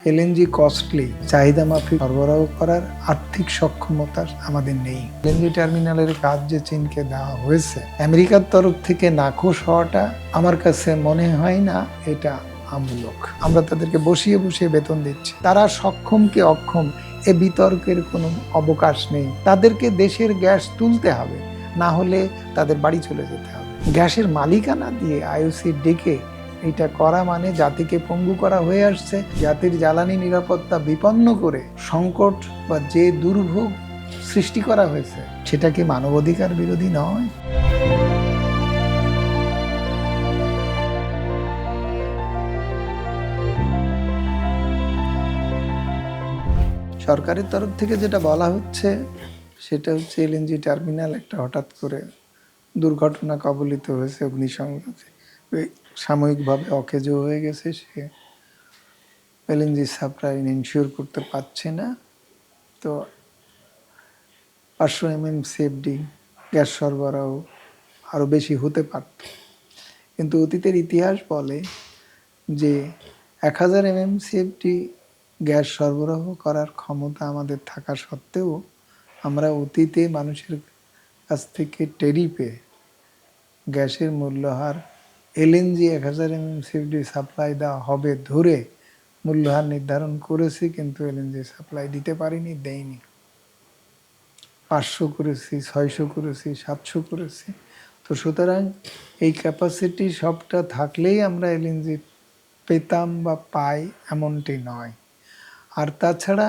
LNG costly, চাহিদা মাফিক সরবরাহ করার আর্থিক সক্ষমতা আমাদের নেই। এলএনজি টার্মিনালের কাজ যে চীনকে দেওয়া হয়েছে, আমেরিকার তরফ থেকে নাখোশ হওয়াটা আমার কাছে মনে হয় না এটা আমূলক। আমরা তাদেরকে বসিয়ে বসিয়ে বেতন দিচ্ছি, তারা সক্ষম কি অক্ষম এ বিতর্কের কোনো অবকাশ নেই। তাদেরকে দেশের গ্যাস তুলতে হবে, না হলে তাদের বাড়ি চলে যেতে হবে। গ্যাসের মালিকানা দিয়ে আইওসি ডেকে এটা করা মানে জাতিকে পঙ্গু করা হয়ে আসছে। জাতির জ্বালানি নিরাপত্তা বিপন্ন করে সংকট বা যে দুর্ভোগ সৃষ্টি করা হয়েছে, সেটা কি মানবাধিকার বিরোধী নয়? সরকারের তরফ থেকে যেটা বলা হচ্ছে সেটা হচ্ছে এলএনজি টার্মিনাল একটা হঠাৎ করে দুর্ঘটনা কবলিত হয়েছে, অগ্নিসংযোগে সাময়িকভাবে অকেজো হয়ে গেছে, সে এলএনজি সাপ্লাই ইনশিওর করতে পারছে না। তো 500 CFD গ্যাস সরবরাহ আরও বেশি হতে পারত, কিন্তু অতীতের ইতিহাস বলে যে 1000 CFD গ্যাস সরবরাহ করার ক্ষমতা আমাদের থাকা সত্ত্বেও আমরা অতীতে মানুষের কাছ থেকে টেরি পেয়ে গ্যাসের মূল্যহার এলএনজি 1000 CFD সাপ্লাই দেওয়া হবে ধরে মূল্যহার নির্ধারণ করেছি, কিন্তু এলএনজি সাপ্লাই দিতে পারিনি, দেয়নি। 500 করেছি, 600 করেছি, 700 করেছি। তো সুতরাং এই ক্যাপাসিটি সবটা থাকলেই আমরা এলএনজি পেতাম বা পাই এমনটি নয়। আর তাছাড়া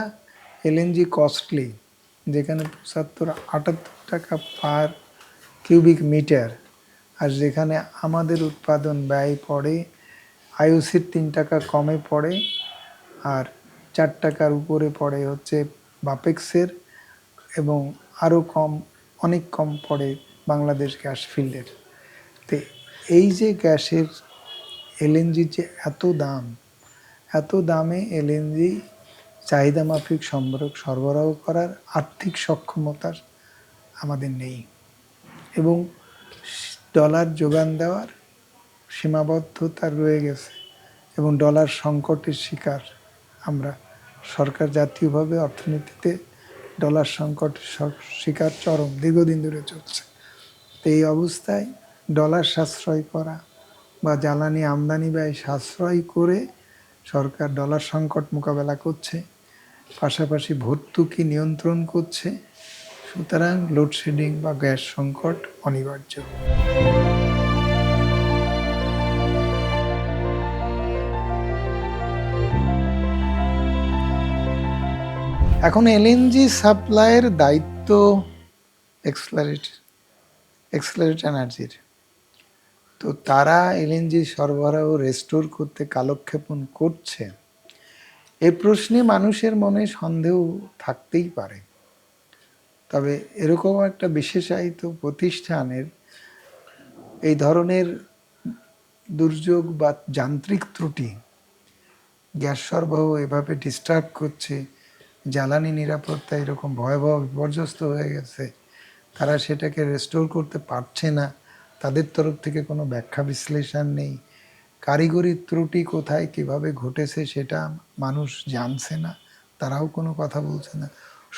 এলএনজি কস্টলি, যেখানে 75-78 টাকা পার কিউবিক মিটার, আর যেখানে আমাদের উৎপাদন ব্যয় পড়ে আইওসির 3 টাকা কমে পড়ে, আর 4 টাকার উপরে পড়ে হচ্ছে বাপেক্সের, এবং আরও কম, অনেক কম পড়ে বাংলাদেশ গ্যাস ফিল্ডের। তো এই যে গ্যাসের এলএনজির যে এত দামে এলএনজি চাহিদা মাফিক সরবরাহ করার আর্থিক সক্ষমতা আমাদের নেই, এবং ডলার যোগান দেওয়ার সীমাবদ্ধতা রয়ে গেছে, এবং ডলার সংকটের শিকার আমরা। সরকার জাতীয়ভাবে অর্থনীতিতে ডলার সংকটের শিকার চরম, দীর্ঘদিন ধরে চলছে। তো এই অবস্থায় ডলার সাশ্রয় করা বা জ্বালানি আমদানি ব্যয় সাশ্রয় করে সরকার ডলার সংকট মোকাবেলা করছে, পাশাপাশি ভর্তুকি নিয়ন্ত্রণ করছে। সুতরাং লোডশেডিং বা গ্যাস সংকট অনিবার্য। এখন এলএনজি সাপ্লাইয়ের দায়িত্ব এক্সেলারেট এনার্জির। তো তারা এলএনজি সরবরাহ রেস্টোর করতে কালক্ষেপণ করছে, এ প্রশ্নে মানুষের মনে সন্দেহ থাকতেই পারে। তবে এরকম একটা বিশেষায়িত প্রতিষ্ঠানের এই ধরনের দুর্যোগ বা যান্ত্রিক ত্রুটি, গ্যাস সরবরাহ এভাবে ডিস্টার্ব করছে, জ্বালানি নিরাপত্তা এরকম ভয়াবহ বিপর্যস্ত হয়ে গেছে, তারা সেটাকে রেস্টোর করতে পারছে না, তাদের তরফ থেকে কোনো ব্যাখ্যা বিশ্লেষণ নেই। কারিগরি ত্রুটি কোথায় কিভাবে ঘটেছে সেটা মানুষ জানছে না, তারাও কোনো কথা বলছে না।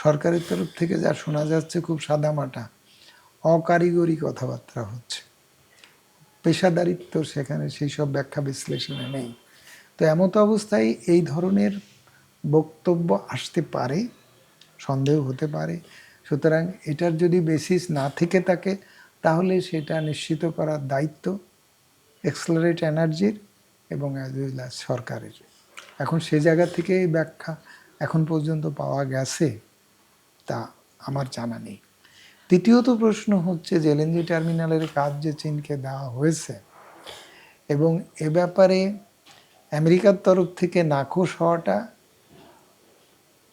সরকারের তরফ থেকে যা শোনা যাচ্ছে খুব সাদামাটা অকারিগরি কথাবার্তা হচ্ছে, পেশাদারিত্ব সেখানে সেই সব ব্যাখ্যা বিশ্লেষণে নেই। তো এমত অবস্থায় এই ধরনের বক্তব্য আসতে পারে, সন্দেহ হতে পারে। সুতরাং এটার যদি বেসিস না থেকে থাকে, তাহলে সেটা নিশ্চিত করার দায়িত্ব এক্সেলারেট এনার্জির এবং অ্যাজ ওয়েল অ্যাজ সরকারের। এখন সে জায়গা থেকে এই ব্যাখ্যা এখন পর্যন্ত পাওয়া গেছে তা আমার জানা নেই। দ্বিতীয়ত প্রশ্ন হচ্ছে যে এলএনজি টার্মিনালের কাজ যে চীনকে দেওয়া হয়েছে, এবং এ ব্যাপারে আমেরিকার তরফ থেকে নাখোশ হওয়াটা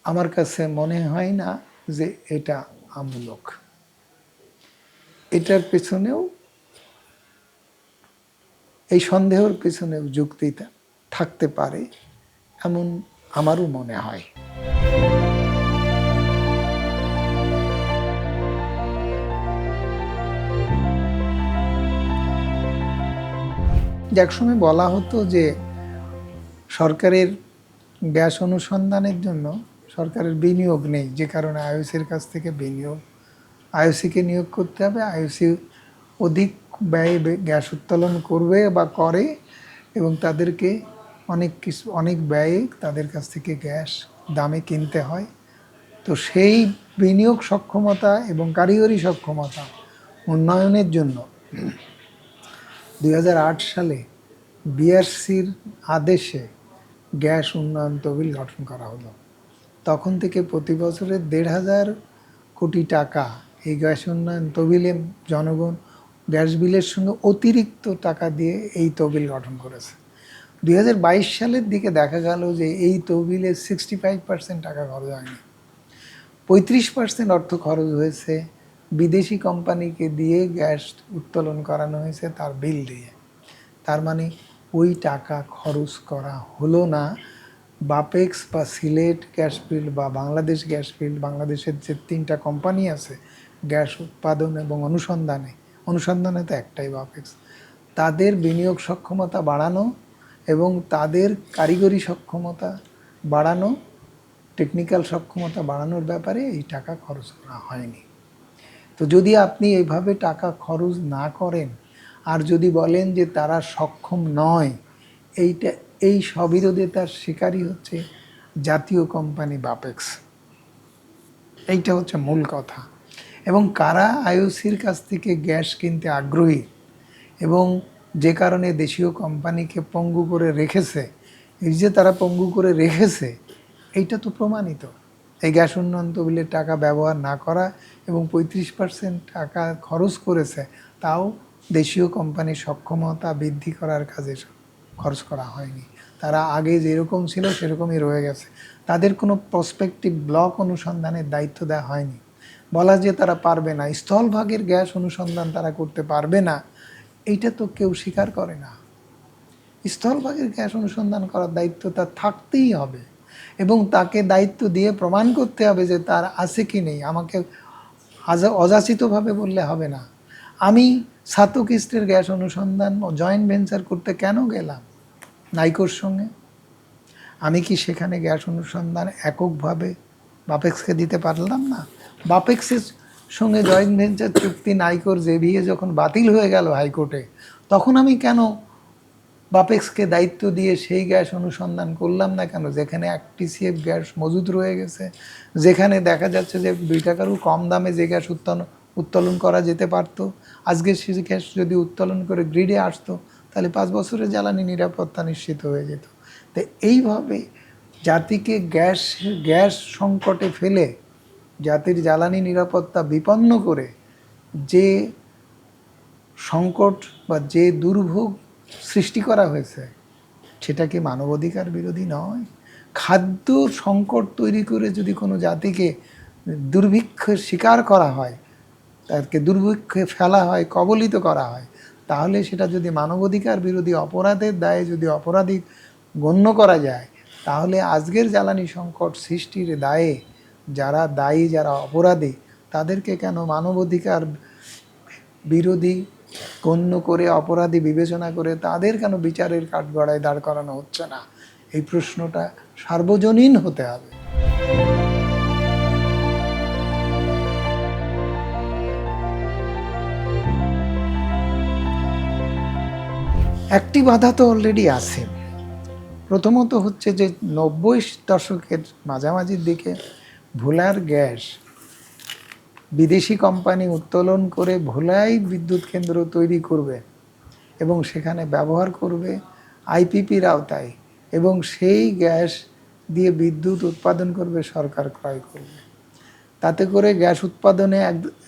আমার কাছে মনে হয় না যে এটা আমূলক। এটার পেছনেও, এই সন্দেহের পেছনেও যুক্তিটা থাকতে পারে এমন আমারও মনে হয়। একসময় বলা হতো যে সরকারের গ্যাস অনুসন্ধানের জন্য সরকারের বিনিয়োগ নেই, যে কারণে আইওসির কাছ থেকে বিনিয়োগ, আইওসিকে নিয়োগ করতে হবে। আইওসি অধিক ব্যয়ে গ্যাস উত্তোলন করবে বা করে, এবং তাদেরকে অনেক ব্যয়ে তাদের কাছ থেকে গ্যাস দামে কিনতে হয়। তো সেই বিনিয়োগ সক্ষমতা এবং কারিগরি সক্ষমতা উন্নয়নের জন্য 2008 সালে বিআরসির আদেশে গ্যাস উন্নয়ন তহবিল গঠন করা হলো। তখন থেকে প্রতি বছরে 1,500 কোটি টাকা এই গ্যাস উন্নয়ন তহবিলে জনগণ গ্যাস বিলের সঙ্গে অতিরিক্ত টাকা দিয়ে এই তহবিল গঠন করেছে। 2022 সালের দিকে দেখা গেল যে এই তহবিলে 65% টাকা খরচ হয়নি, 35% অর্থ খরচ হয়েছে বিদেশি কোম্পানিকে দিয়ে গ্যাস উত্তোলন করানো হয়েছে তার বিল দিয়ে। তার মানে ওই টাকা খরচ করা হলো না বাপেক্স বা সিলেট গ্যাস ফিল্ড বা বাংলাদেশ গ্যাস ফিল্ড, বাংলাদেশের যে 3টা কোম্পানি আছে গ্যাস উৎপাদন এবং অনুসন্ধানে তো একটাই বাপেক্স, তাদের বিনিয়োগ সক্ষমতা বাড়ানো এবং তাদের কারিগরি সক্ষমতা বাড়ানো, টেকনিক্যাল সক্ষমতা বাড়ানোর ব্যাপারে এই টাকা খরচ করা হয়নি। তো যদি আপনি এইভাবে টাকা খরচ না করেন আর যদি বলেন যে তারা সক্ষম নয়, এই স্ববিরোধিতার শিকারই হচ্ছে জাতীয় কোম্পানি বাপেক্স। এইটা হচ্ছে মূল কথা। এবং কারা আইওসির কাছ থেকে গ্যাস কিনতে আগ্রহী এবং যে কারণে দেশীয় কোম্পানিকে পঙ্গু করে রেখেছে, এই যে তারা পঙ্গু করে রেখেছে এইটা তো প্রমাণিত। এই গ্যাস উন্নয়ন তহবিলের টাকা ব্যবহার না করা এবং 35% টাকা খরচ করেছে, তাও দেশীয় কোম্পানির সক্ষমতা বৃদ্ধি করার কাজে খরচ করা হয়নি। তারা আগে যেরকম ছিল সেরকমই রয়ে গেছে। তাদের কোনো প্রসপেক্টিভ ব্লক অনুসন্ধানের দায়িত্ব দেওয়া হয়নি। বলা যে তারা পারবে না, স্থলভাগের গ্যাস অনুসন্ধান তারা করতে পারবে না, এইটা তো কেউ স্বীকার করে না। স্থলভাগের গ্যাস অনুসন্ধান করার দায়িত্ব তার থাকতেই হবে এবং তাকে দায়িত্ব দিয়ে প্রমাণ করতে হবে যে তার আছে কি নেই। আমাকে অযাচিতভাবে বললে হবে না। আমি সাতক ইস্টের গ্যাস অনুসন্ধান জয়েন্ট ভেঞ্চার করতে কেন গেলাম নাইকোর সঙ্গে? আমি কি সেখানে গ্যাস অনুসন্ধান এককভাবে বাপেক্সকে দিতে পারলাম না? বাপেক্সের সঙ্গে জয়েন্ট ভেঞ্চার চুক্তি নাইকোর জেভিয়ে যখন বাতিল হয়ে গেল হাইকোর্টে, তখন আমি কেন বাপেক্সকে দায়িত্ব দিয়ে সেই গ্যাস অনুসন্ধান করলাম না কেন, যেখানে 1 TCF গ্যাস মজুদ রয়ে গেছে, যেখানে দেখা যাচ্ছে যে 2 টাকারও কম দামে যে গ্যাস উত্তোলন করা যেতে পারতো। আজকে সেই গ্যাস যদি উত্তোলন করে গ্রিডে আসতো তাহলে 5 বছরের জ্বালানি নিরাপত্তা নিশ্চিত হয়ে যেত। তো এইভাবে জাতিকে গ্যাস সংকটে ফেলে জাতির জ্বালানি নিরাপত্তা বিপন্ন করে যে সংকট বা যে দুর্ভোগ সৃষ্টি করা হয়েছে, সেটা কি মানবাধিকার বিরোধী নয়? খাদ্য সংকট তৈরি করে যদি কোনো জাতিকে দুর্ভিক্ষের শিকার করা হয়, তাকে দুর্ভিক্ষে ফেলা হয়, কবলিত করা হয়, তাহলে সেটা যদি মানবাধিকার বিরোধী অপরাধের দায়ে যদি অপরাধী গণ্য করা যায়, তাহলে আজকের জ্বালানি সংকট সৃষ্টির দায়ে যারা দায়ী, যারা অপরাধী, তাদেরকে কেন মানবাধিকার বিরোধী গণ্য করে, অপরাধী বিবেচনা করে তাদের কেন বিচারের কাঠগড়ায় দাঁড় করানো হচ্ছে না? এই প্রশ্নটা সার্বজনীন হতে হবে। একটি বাধা তো অলরেডি আছে। প্রথমত হচ্ছে যে 90 দশকের মাঝামাঝির দিকে ভোলার গ্যাস বিদেশি কোম্পানি উত্তোলন করে ভোলাই বিদ্যুৎ কেন্দ্র তৈরি করবে এবং সেখানে ব্যবহার করবে আইপিপির আওতায়, এবং সেই গ্যাস দিয়ে বিদ্যুৎ উৎপাদন করবে, সরকার ক্রয় করবে। তাতে করে গ্যাস উৎপাদনে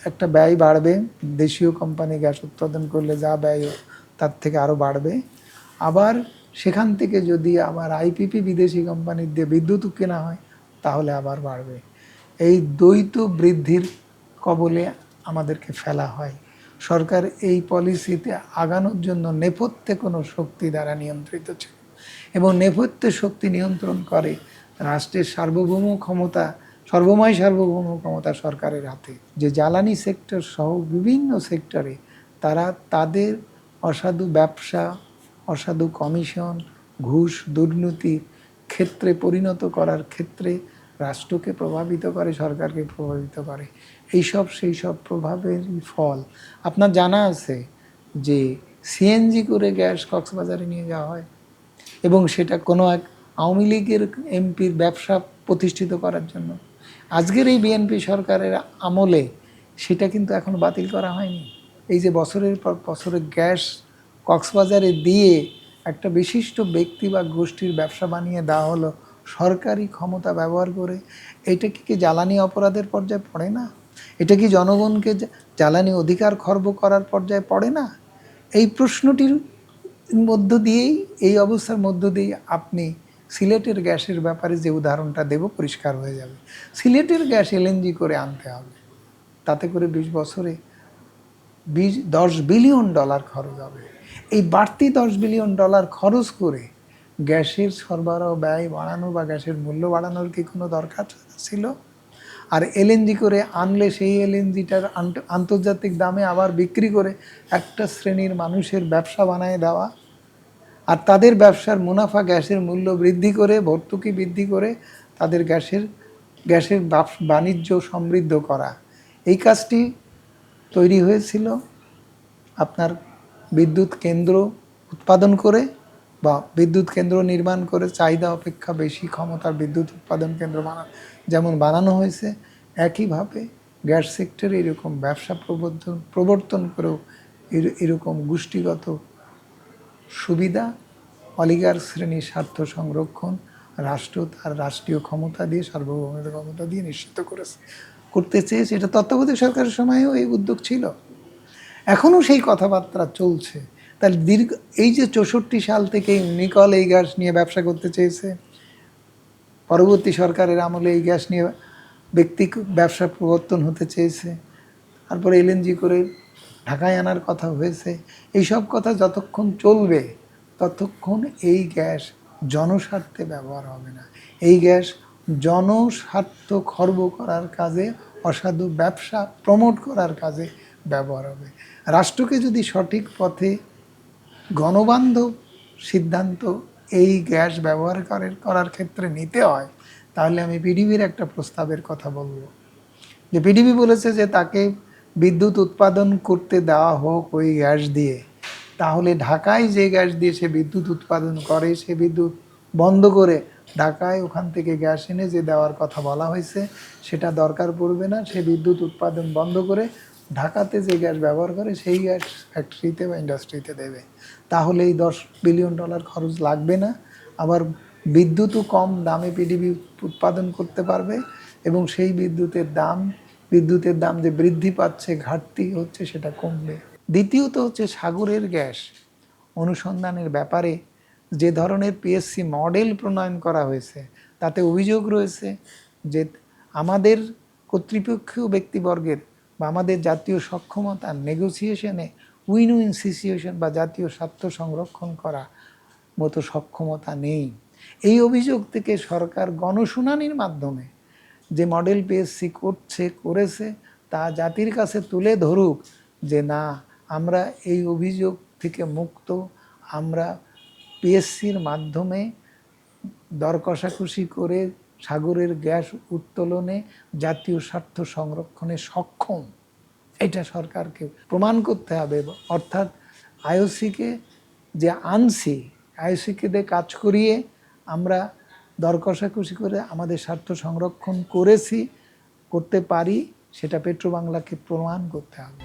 একটা ব্যয় বাড়বে। দেশীয় কোম্পানি গ্যাস উৎপাদন করলে যা ব্যয় তার থেকে আরও বাড়বে। আবার সেখান থেকে যদি আবার আইপিপি বিদেশি কোম্পানির দিয়ে বিদ্যুৎ কেনা হয় তাহলে আবার বাড়বে। এই দ্বৈত বৃদ্ধির কবলে আমাদেরকে ফেলা হয়। সরকার এই পলিসিতে আগানোর জন্য নেপথ্যে কোনো শক্তি দ্বারা নিয়ন্ত্রিত ছিল, এবং নেপথ্যে শক্তি নিয়ন্ত্রণ করে রাষ্ট্রের সর্বময় সার্বভৌম ক্ষমতা সরকারের হাতে। যে জ্বালানি সেক্টর সহ বিভিন্ন সেক্টরে তারা তাদের অসাধু ব্যবসা, অসাধু কমিশন, ঘুষ, দুর্নীতি ক্ষেত্রে পরিণত করার ক্ষেত্রে রাষ্ট্রকে প্রভাবিত করে, সরকারকে প্রভাবিত করে। এইসব সেই সব প্রভাবেরই ফল। আপনার জানা আছে যে সিএনজি করে গ্যাস কক্সবাজারে নিয়ে যাওয়া হয় এবং সেটা কোনো এক আওয়ামী লীগের এমপির ব্যবসা প্রতিষ্ঠিত করার জন্য। আজকের এই বিএনপি সরকারের আমলে সেটা কিন্তু এখনো বাতিল করা হয়নি। এই যে বছরের পর বছরের গ্যাস কক্সবাজারে দিয়ে একটা বিশিষ্ট ব্যক্তি বা গোষ্ঠীর ব্যবসা বানিয়ে দেওয়া হলো সরকারি ক্ষমতা ব্যবহার করে। এটা কি জ্বালানি অপরাধের পর্যায়ে পড়ে না? এটা কি জনগণকে জ্বালানি অধিকার খর্ব করার পর্যায়ে পড়ে না? এই প্রশ্নটির মধ্য দিয়েই, এই অবস্থার মধ্য দিয়েই আপনি সিলেটের গ্যাসের ব্যাপারে যে উদাহরণটা দেব পরিষ্কার হয়ে যাবে। সিলেটের গ্যাস এলএনজি করে আনতে হবে, তাতে করে 20 বছরে 10 বিলিয়ন ডলার খরচ হবে। এই বাড়তি 10 বিলিয়ন ডলার খরচ করে গ্যাসের সরবরাহ ব্যয় বাড়ানো বা গ্যাসের মূল্য বাড়ানোর কি কোনো দরকার ছিল? আর এলএনজি করে আনলে সেই এলএনজিটার আন্তর্জাতিক দামে আবার বিক্রি করে একটা শ্রেণীর মানুষের ব্যবসা বানায় দেওয়া, আর তাদের ব্যবসার মুনাফা গ্যাসের মূল্য বৃদ্ধি করে, ভর্তুকি বৃদ্ধি করে তাদের গ্যাসের বাণিজ্য সমৃদ্ধ করা। এই কাজটি তৈরি হয়েছিল আপনার বিদ্যুৎ কেন্দ্র উৎপাদন করে বা বিদ্যুৎ কেন্দ্র নির্মাণ করে চাহিদা অপেক্ষা বেশি ক্ষমতার বিদ্যুৎ উৎপাদন কেন্দ্র যেমন বানানো হয়েছে, একইভাবে গ্যাস সেক্টরে এরকম ব্যবসা প্রবর্তন করেও এরকম গোষ্ঠীগত সুবিধা, অলিগার শ্রেণীর স্বার্থ সংরক্ষণ রাষ্ট্র তার রাষ্ট্রীয় ক্ষমতা দিয়ে, সার্বভৌমত্ব ক্ষমতা দিয়ে নিশ্চিত করতে চেয়েছে। এটা তত্ত্বাবধায়ক সরকারের সময়েও এই উদ্যোগ ছিল, এখনও সেই কথাবার্তা চলছে। তাহলে এই যে 64 সাল থেকে নিকল এই গ্যাস নিয়ে ব্যবসা করতে চেয়েছে, পরবর্তী সরকারের আমলে এই গ্যাস নিয়ে ব্যক্তি ব্যবসা প্রবর্তন হতে চেয়েছে, তারপরে এলএনজি করে ঢাকায় আনার কথা হয়েছে। এইসব কথা যতক্ষণ চলবে ততক্ষণ এই গ্যাস জনস্বার্থে ব্যবহার হবে না। এই গ্যাস জনস্বার্থ খর্ব করার কাজে, অসাধু ব্যবসা প্রমোট করার কাজে ব্যবহার হবে। রাষ্ট্রকে যদি সঠিক পথে গণবান্ধব সিদ্ধান্ত এই গ্যাস ব্যবহার করার ক্ষেত্রে নিতে হয়, তাহলে আমি পিডিবির একটা প্রস্তাবের কথা বলবো। যে পিডিবি বলেছে যে তাকে বিদ্যুৎ উৎপাদন করতে দেওয়া হোক ওই গ্যাস দিয়ে, তাহলে ঢাকায় যে গ্যাস দিয়ে সে বিদ্যুৎ উৎপাদন করে সে বিদ্যুৎ বন্ধ করে ঢাকায় ওখান থেকে গ্যাস এনে যে দেওয়ার কথা বলা হয়েছে সেটা দরকার পড়বে না। সে বিদ্যুৎ উৎপাদন বন্ধ করে ঢাকাতে যে গ্যাস ব্যবহার করে সেই গ্যাস ফ্যাক্টরিতে বা ইন্ডাস্ট্রিতে দেবে। তাহলে এই 10 বিলিয়ন ডলার খরচ লাগবে না। আবার বিদ্যুৎও কম দামে পিডিবি উৎপাদন করতে পারবে এবং সেই বিদ্যুতের দাম যে বৃদ্ধি পাচ্ছে, ঘাটতি হচ্ছে, সেটা কমবে। দ্বিতীয়ত হচ্ছে সাগরের গ্যাস অনুসন্ধানের ব্যাপারে যে ধরনের পিএসসি মডেল প্রণয়ন করা হয়েছে তাতে অভিযোগ রয়েছে যে আমাদের কর্তৃপক্ষীয় ব্যক্তিবর্গের বা আমাদের জাতীয় সক্ষমতা নেগোসিয়েশনে উইন উইন সিচুয়েশন বা জাতীয় স্বার্থ সংরক্ষণ করা মতো সক্ষমতা নেই। এই অভিযোগ থেকে সরকার গণশুনানির মাধ্যমে যে মডেল পিএসসি করেছে তা জাতির কাছে তুলে ধরুক যে না, আমরা এই অভিযোগ থেকে মুক্ত, আমরা পিএসসির মাধ্যমে দর কষাকষি করে সাগরের গ্যাস উত্তোলনে জাতীয় স্বার্থ সংরক্ষণে সক্ষম। এটা সরকারকে প্রমাণ করতে হবে। অর্থাৎ আইওসিকে যে আনছি, আইওসিকে দিয়ে কাজ করিয়ে আমরা দর কষাকষি করে আমাদের স্বার্থ সংরক্ষণ করতে পারি, সেটা পেট্রোবাংলাকে প্রমাণ করতে হবে।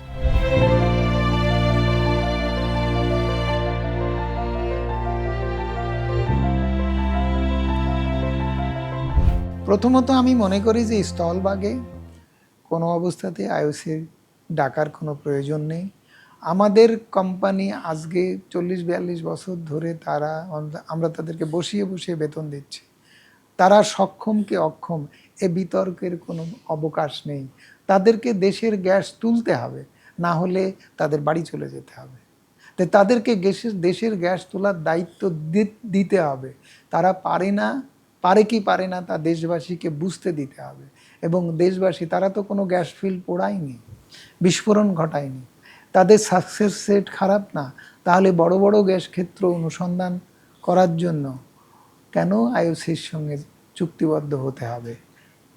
প্রথমত আমি মনে করি যে স্থলভাগে কোনো অবস্থাতে আইওসি ডাকার কোনো প্রয়োজন নেই। আমাদের কোম্পানি আজকে 40-42 বছর ধরে আমরা তাদেরকে বসিয়ে বসিয়ে বেতন দিচ্ছি। তারা সক্ষম কি অক্ষম এ বিতর্কের কোনো অবকাশ নেই। তাদেরকে দেশের গ্যাস তুলতে হবে, না হলে তাদের বাড়ি চলে যেতে হবে। তাই তাদেরকে দেশের গ্যাস তোলার দায়িত্ব দিতে হবে। তারা পারে কি পারে না তা দেশবাসীকে বুঝতে দিতে হবে। এবং দেশবাসী, তারা তো কোনো গ্যাস ফিল্ড পোড়ায়নি, বিস্ফোরণ ঘটায়নি, তাদের সাকসেস সেট খারাপ না। তাহলে বড় বড় গ্যাস ক্ষেত্র অনুসন্ধান করার জন্য কেন আইওসির সঙ্গে চুক্তিবদ্ধ হতে হবে?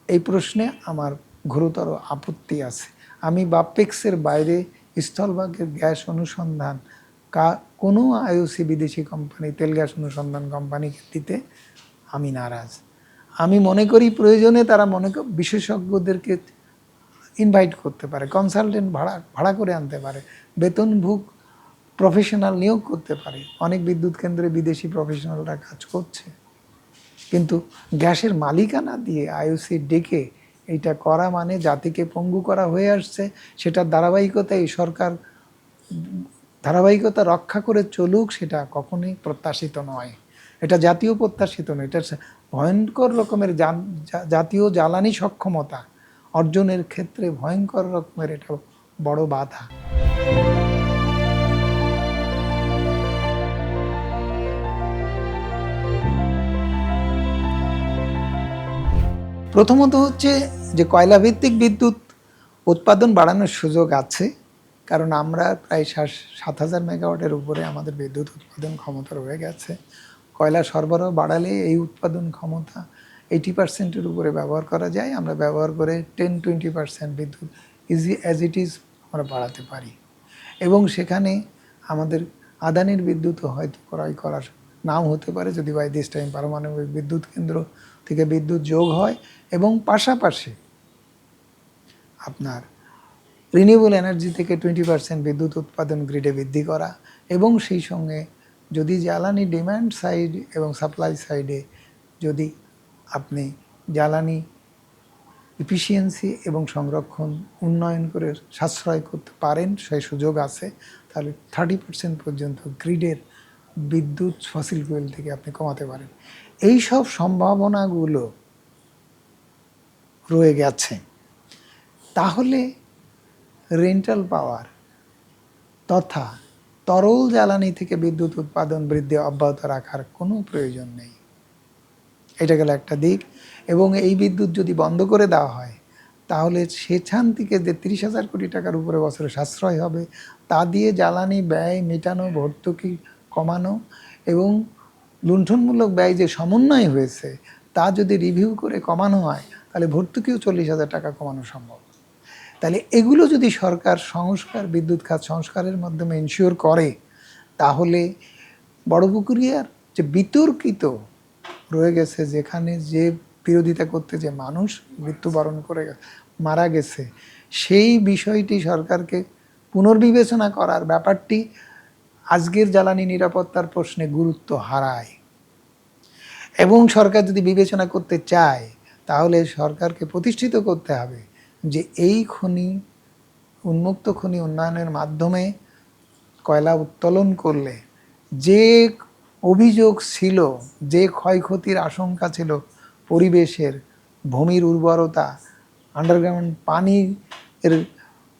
এই প্রশ্নে আমার ঘোরতর আপত্তি আছে। আমি বাপেক্সের বাইরে স্থলভাগের গ্যাস অনুসন্ধান কোনো আইওসি বিদেশি কোম্পানি, তেল গ্যাস অনুসন্ধান কোম্পানিকে দিতে আমি নারাজ। আমি মনে করি প্রয়োজনে তারা বিশেষজ্ঞদেরকে ইনভাইট করতে পারে, কনসালটেন্ট ভাড়া করে আনতে পারে, বেতনভোগ প্রফেশনাল নিয়োগ করতে পারে। অনেক বিদ্যুৎ কেন্দ্রে বিদেশি প্রফেশনালরা কাজ করছে। কিন্তু গ্যাসের মালিকানা দিয়ে আইওসি ডেকে এইটা করা মানে জাতিকে পঙ্গু করা হয়ে আসছে। সেটার ধারাবাহিকতায় সরকার ধারাবাহিকতা রক্ষা করে চলুক, সেটা কখনোই প্রত্যাশিত নয়। এটা জাতীয় প্রত্যাশিত নয়। এটা ভয়ঙ্কর রকমের জাতীয় জ্বালানি সক্ষমতা অর্জনের ক্ষেত্রে ভয়ঙ্কর রকমের এটা বড় বাধা। প্রথমত হচ্ছে যে কয়লাভিত্তিক বিদ্যুৎ উৎপাদন বাড়ানোর সুযোগ আছে, কারণ আমরা প্রায় 7,000 মেগাওয়াটের উপরে আমাদের বিদ্যুৎ উৎপাদন ক্ষমতা রয়ে গেছে। কয়লা সরবরাহ বাড়ালে এই উৎপাদন ক্ষমতা 80% উপরে ব্যবহার করা যায়। আমরা ব্যবহার করে 10-20% বিদ্যুৎ অ্যাজ ইট ইজ আমরা বাড়াতে পারি, এবং সেখানে আমাদের আদানির বিদ্যুৎও হয়তো ক্রয় করার নাও হতে পারে যদি বাই দিস টাইম পারমাণবিক বিদ্যুৎ কেন্দ্র থেকে বিদ্যুৎ যোগ হয়, এবং পাশাপাশি আপনার রিনিউয়েবল এনার্জি থেকে 20% বিদ্যুৎ উৎপাদন গ্রিডে বৃদ্ধি করা, এবং সেই সঙ্গে যদি জ্বালানি ডিমান্ড সাইড এবং সাপ্লাই সাইডে যদি আপনি জ্বালানি এফিসিয়েন্সি এবং সংরক্ষণ উন্নয়ন করে সাশ্রয় করতে পারেন, সেই সুযোগ আছে, তাহলে 30% পর্যন্ত গ্রিডের বিদ্যুৎ ফসিল ফুয়েল থেকে আপনি কমাতে পারেন। এই সব সম্ভাবনাগুলো রয়ে গেছে। তাহলে রেন্টাল পাওয়ার তথা তরল জ্বালানি থেকে বিদ্যুৎ উৎপাদন বৃদ্ধি অব্যাহত রাখার কোনো প্রয়োজন নেই। এটা গেল একটা দিক। এবং এই বিদ্যুৎ যদি বন্ধ করে দেওয়া হয়, তাহলে সেখান থেকে যে 30,000 কোটি টাকার উপরে বছরে সাশ্রয় হবে, তা দিয়ে জ্বালানি ব্যয় মেটানো, ভর্তুকি কমানো, এবং লুণ্ঠনমূলক ব্যয় যে সমন্বয় হয়েছে তা যদি রিভিউ করে কমানো হয়, তাহলে ভর্তুকিও 40,000 টাকা কমানো সম্ভব। তাহলে এগুলো যদি সরকার বিদ্যুৎ খাত সংস্কারের মাধ্যমে ইনশিওর করে, তাহলে বড়পুকুরিয়ার যে বিতর্কিত রয়ে গেছে, যেখানে যে বিরোধিতা করতে যে মানুষ মৃত্যুবরণ করে মারা গেছে, সেই বিষয়টি সরকারকে পুনর্বিবেচনা করার ব্যাপারটি আজকের জ্বালানি নিরাপত্তার প্রশ্নে গুরুত্ব হারায়। এবং সরকার যদি বিবেচনা করতে চায়, তাহলে সরকারকে প্রতিষ্ঠিত করতে হবে যে এই উন্মুক্ত খনি উন্নয়নের মাধ্যমে কয়লা উত্তোলন করলে যে অভিযোগ ছিল, যে ক্ষয়ক্ষতির আশঙ্কা ছিল, পরিবেশের, ভূমির উর্বরতা, আন্ডারগ্রাউন্ড পানির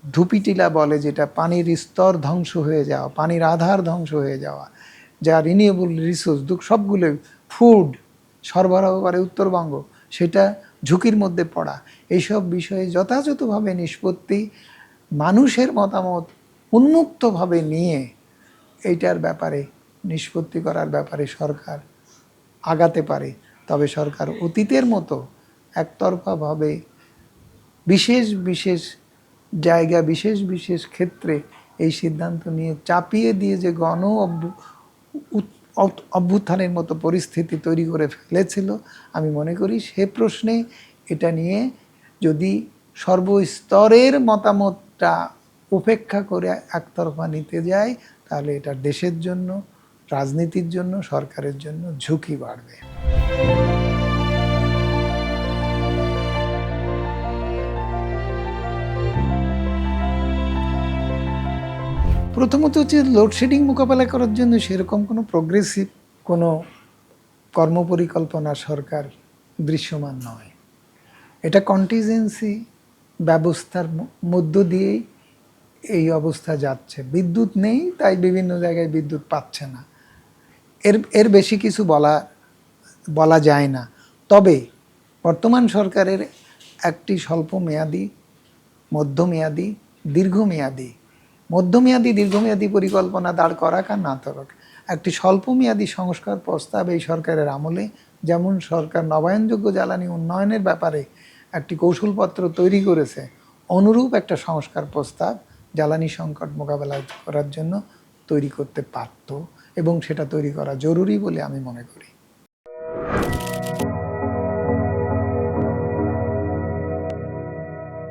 ধুপিটিলা বলে যেটা, পানির স্তর ধ্বংস হয়ে যাওয়া, পানির আধার ধ্বংস হয়ে যাওয়া, যা রিনিউয়েবল রিসোর্স সবগুলো, ফুড সরবরাহ করে উত্তরবঙ্গ, সেটা ঝুঁকির মধ্যে পড়া, এইসব বিষয়ে যথাযথভাবে নিষ্পত্তি, মানুষের মতামত উন্মুক্তভাবে নিয়ে এইটার ব্যাপারে নিষ্পত্তি করার ব্যাপারে সরকার আগাতে পারে। তবে সরকার অতীতের মতো একতরফাভাবে বিশেষ বিশেষ জায়গা, বিশেষ বিশেষ ক্ষেত্রে এই সিদ্ধান্ত নিয়ে চাপিয়ে দিয়ে যে অভ্যুত্থানের মতো পরিস্থিতি তৈরি করে ফেলেছিল, আমি মনে করি সে প্রশ্নে এটা নিয়ে যদি সর্বস্তরের মতামতটা উপেক্ষা করে একতরফা নিতে যায়, তাহলে এটা দেশের জন্য, রাজনীতির জন্য, সরকারের জন্য ঝুঁকি বাড়বে। প্রথমত হচ্ছে লোডশেডিং মোকাবেলা করার জন্য সেরকম কোনো প্রোগ্রেসিভ কোনো কর্মপরিকল্পনা সরকার দৃশ্যমান নয়। এটা কন্টিজেন্সি ব্যবস্থার মধ্য দিয়েই এই অবস্থা যাচ্ছে। বিদ্যুৎ নেই, তাই বিভিন্ন জায়গায় বিদ্যুৎ পাচ্ছে না, এর বেশি কিছু বলা যায় না। তবে বর্তমান সরকারের একটি স্বল্প মেয়াদি, মধ্যমেয়াদি, দীর্ঘমেয়াদী পরিকল্পনা দাঁড় করাক আর না করাক, একটি স্বল্পমেয়াদী সংস্কার প্রস্তাব এই সরকারের আমলে যেমন সরকার নবায়নযোগ্য জ্বালানি উন্নয়নের ব্যাপারে একটি কৌশলপত্র তৈরি করেছে, অনুরূপ একটা সংস্কার প্রস্তাব জ্বালানি সংকট মোকাবেলা করার জন্য তৈরি করতে পারত, এবং সেটা তৈরি করা জরুরি বলে আমি মনে করি।